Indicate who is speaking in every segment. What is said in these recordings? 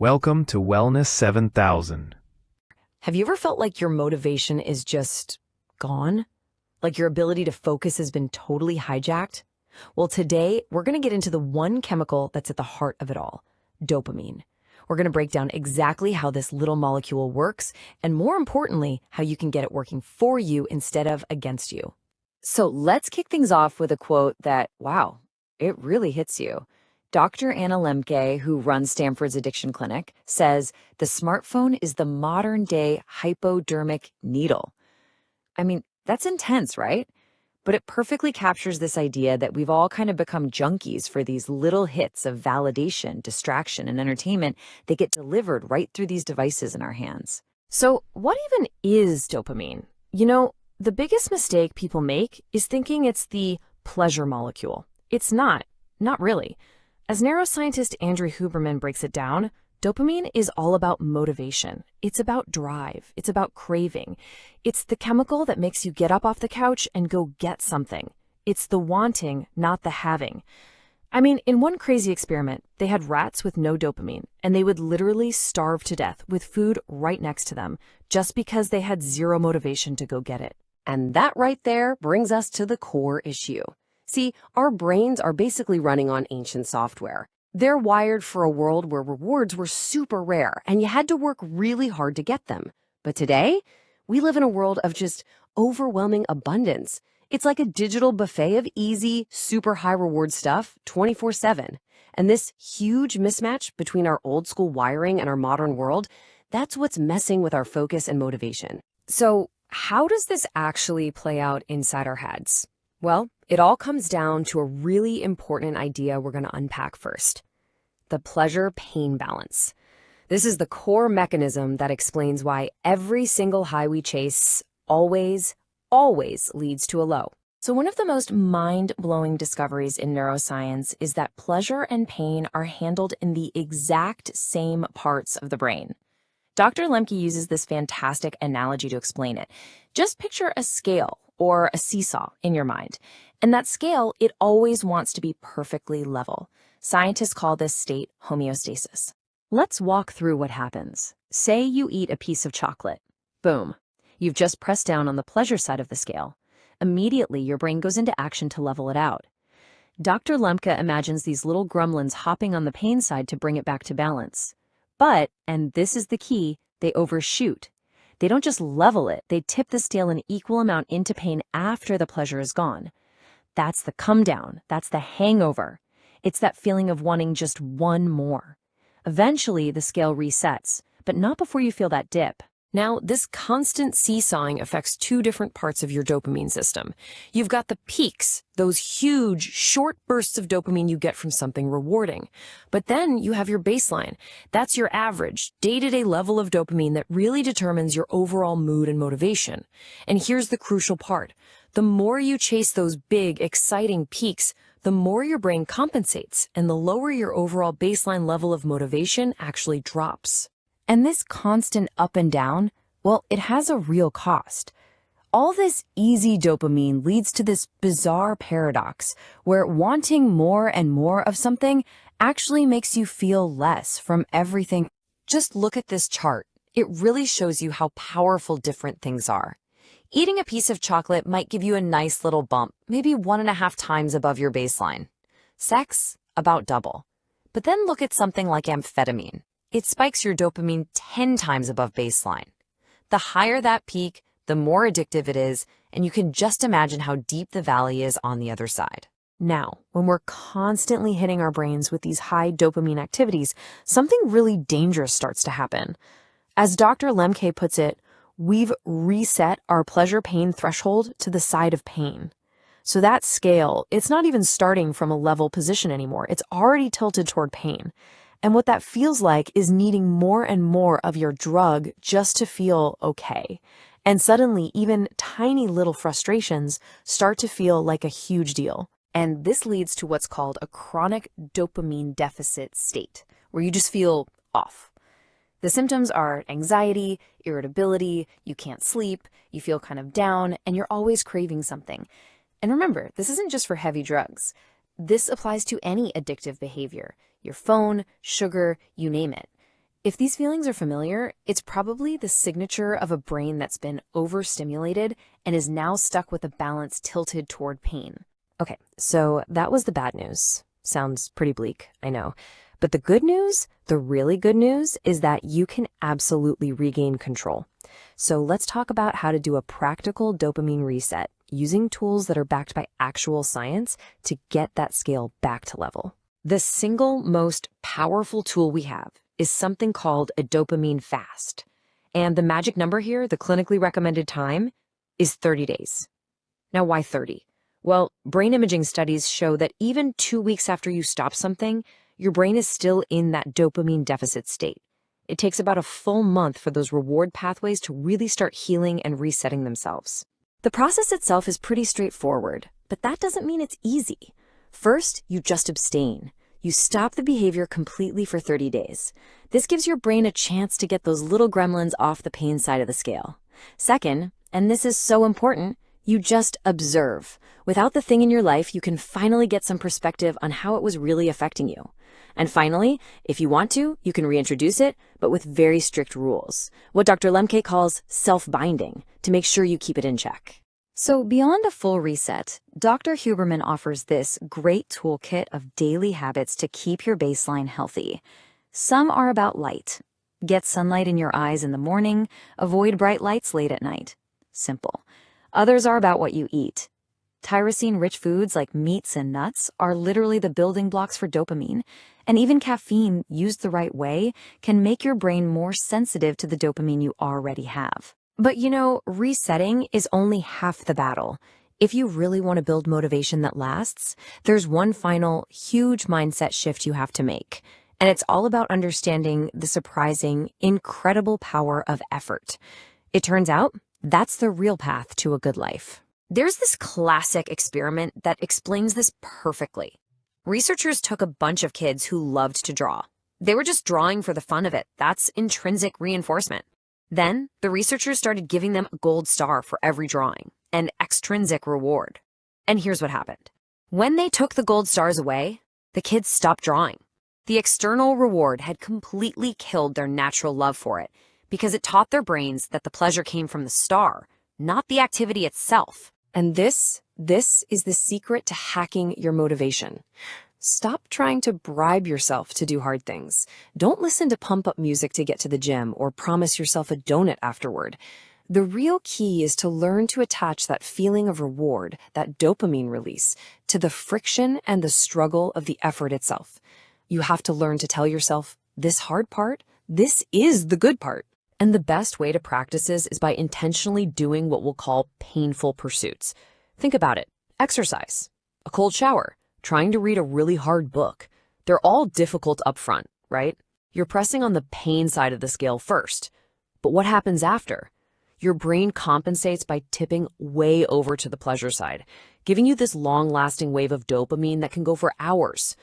Speaker 1: Welcome to Wellness 7000.
Speaker 2: Have you ever felt like your motivation is just gone? Like your ability to focus has been totally hijacked? Well, today we're going to get into the one chemical that's at the heart of it all, dopamine. We're going to break down exactly how this little molecule works, and more importantly, how you can get it working for you instead of against you. So let's kick things off with a quote that, wow, it really hits you. Dr. Anna Lemke, who runs Stanford's addiction clinic, says the smartphone is the modern day hypodermic needle. I mean, that's intense, right? But it perfectly captures this idea that we've all kind of become junkies for these little hits of validation, distraction, and entertainment that get delivered right through these devices in our hands. So, what even is dopamine? The biggest mistake people make is thinking it's the pleasure molecule. It's not really. As neuroscientist Andrew Huberman breaks it down, dopamine is all about motivation. It's about drive. It's about craving. It's the chemical that makes you get up off the couch and go get something. It's the wanting, not the having. I mean, in one crazy experiment, they had rats with no dopamine, and they would literally starve to death with food right next to them, just because they had zero motivation to go get it.
Speaker 3: And that right there brings us to the core issue. See, our brains are basically running on ancient software. They're wired for a world where rewards were super rare and you had to work really hard to get them. But today, we live in a world of just overwhelming abundance. It's like a digital buffet of easy, super high reward stuff 24/7. And this huge mismatch between our old school wiring and our modern world, that's what's messing with our focus and motivation.
Speaker 2: So, how does this actually play out inside our heads? Well, it all comes down to a really important idea we're going to unpack first: the pleasure-pain balance. This is the core mechanism that explains why every single high we chase always leads to a low. So one of the most mind-blowing discoveries in neuroscience is that pleasure and pain are handled in the exact same parts of the brain. Dr. Lemke uses this fantastic analogy to explain it. Just picture a scale or a seesaw in your mind. And that scale, it always wants to be perfectly level. Scientists call this state homeostasis. Let's walk through what happens. Say you eat a piece of chocolate. Boom. You've just pressed down on the pleasure side of the scale. Immediately, your brain goes into action to level it out. Dr. Lemke imagines these little gremlins hopping on the pain side to bring it back to balance. But, and this is the key, they overshoot. They don't just level it, they tip the scale an equal amount into pain after the pleasure is gone. That's the come down, that's the hangover. It's that feeling of wanting just one more. Eventually, the scale resets, but not before you feel that dip. Now, this constant seesawing affects two different parts of your dopamine system. You've got the peaks, those huge, short bursts of dopamine you get from something rewarding. But then you have your baseline. That's your average, day-to-day level of dopamine that really determines your overall mood and motivation. And here's the crucial part. The more you chase those big, exciting peaks, the more your brain compensates, and the lower your overall baseline level of motivation actually drops. And this constant up and down, well, it has a real cost. All this easy dopamine leads to this bizarre paradox where wanting more and more of something actually makes you feel less from everything. Just look at this chart. It really shows you how powerful different things are. Eating a piece of chocolate might give you a nice little bump, maybe 1.5 times above your baseline. Sex, about double. But then look at something like amphetamine. It spikes your dopamine 10 times above baseline. The higher that peak, the more addictive it is, and you can just imagine how deep the valley is on the other side. Now, when we're constantly hitting our brains with these high dopamine activities, something really dangerous starts to happen. As Dr. Lemke puts it, we've reset our pleasure-pain threshold to the side of pain. So that scale, it's not even starting from a level position anymore. It's already tilted toward pain. And what that feels like is needing more and more of your drug just to feel okay. And suddenly, even tiny little frustrations start to feel like a huge deal. And this leads to what's called a chronic dopamine deficit state, where you just feel off. The symptoms are anxiety, irritability, you can't sleep, you feel kind of down, and you're always craving something. And remember, this isn't just for heavy drugs. This applies to any addictive behavior. Your phone, sugar, you name it. If these feelings are familiar, it's probably the signature of a brain that's been overstimulated and is now stuck with a balance tilted toward pain. Okay, so that was the bad news. Sounds pretty bleak, I know. But the good news, the really good news, is that you can absolutely regain control. So let's talk about how to do a practical dopamine reset using tools that are backed by actual science to get that scale back to level. The single most powerful tool we have is something called a dopamine fast. And the magic number here, the clinically recommended time, is 30 days. Now, why 30? Well, brain imaging studies show that even 2 weeks after you stop something, your brain is still in that dopamine deficit state. It takes about a full month for those reward pathways to really start healing and resetting themselves. The process itself is pretty straightforward, but that doesn't mean it's easy. First, you just abstain. You stop the behavior completely for 30 days. This gives your brain a chance to get those little gremlins off the pain side of the scale. Second, and this is so important, you just observe. Without the thing in your life, you can finally get some perspective on how it was really affecting you. And finally, if you want to, you can reintroduce it, but with very strict rules, what Dr. Lemke calls self-binding, to make sure you keep it in check. So beyond a full reset, Dr. Huberman offers this great toolkit of daily habits to keep your baseline healthy. Some are about light. Get sunlight in your eyes in the morning, avoid bright lights late at night. Simple. Others are about what you eat. Tyrosine-rich foods like meats and nuts are literally the building blocks for dopamine, and even caffeine, used the right way, can make your brain more sensitive to the dopamine you already have. But resetting is only half the battle. If you really want to build motivation that lasts, there's one final, huge mindset shift you have to make. And it's all about understanding the surprising, incredible power of effort. It turns out, that's the real path to a good life. There's this classic experiment that explains this perfectly. Researchers took a bunch of kids who loved to draw. They were just drawing for the fun of it. That's intrinsic reinforcement. Then, the researchers started giving them a gold star for every drawing, an extrinsic reward. And here's what happened. When they took the gold stars away, the kids stopped drawing. The external reward had completely killed their natural love for it because it taught their brains that the pleasure came from the star, not the activity itself. And this is the secret to hacking your motivation. Stop trying to bribe yourself to do hard things. Don't listen to pump-up music to get to the gym or promise yourself a donut afterward. The real key is to learn to attach that feeling of reward, that dopamine release, to the friction and the struggle of the effort itself. You have to learn to tell yourself, this hard part, this is the good part. And the best way to practice this is by intentionally doing what we'll call painful pursuits. Think about it. Exercise, a cold shower, trying to read a really hard book. They're all difficult up front, right? You're pressing on the pain side of the scale first. But what happens after? Your brain compensates by tipping way over to the pleasure side, giving you this long-lasting wave of dopamine that can go for hours,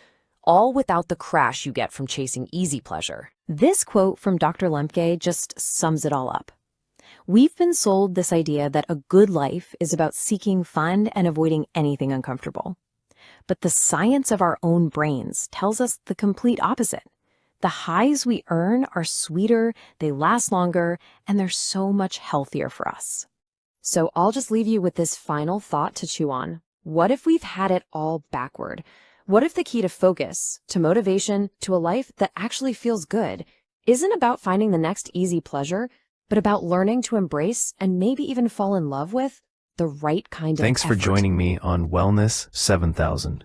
Speaker 2: all without the crash you get from chasing easy pleasure. This quote from Dr. Lemke just sums it all up. We've been sold this idea that a good life is about seeking fun and avoiding anything uncomfortable. But the science of our own brains tells us the complete opposite. The highs we earn are sweeter, they last longer, and they're so much healthier for us. So I'll just leave you with this final thought to chew on. What if we've had it all backward? What if the key to focus, to motivation, to a life that actually feels good isn't about finding the next easy pleasure, but about learning to embrace and maybe even fall in love with the right kind of
Speaker 1: Thanks for
Speaker 2: effort?
Speaker 1: joining me on Wellness 7000.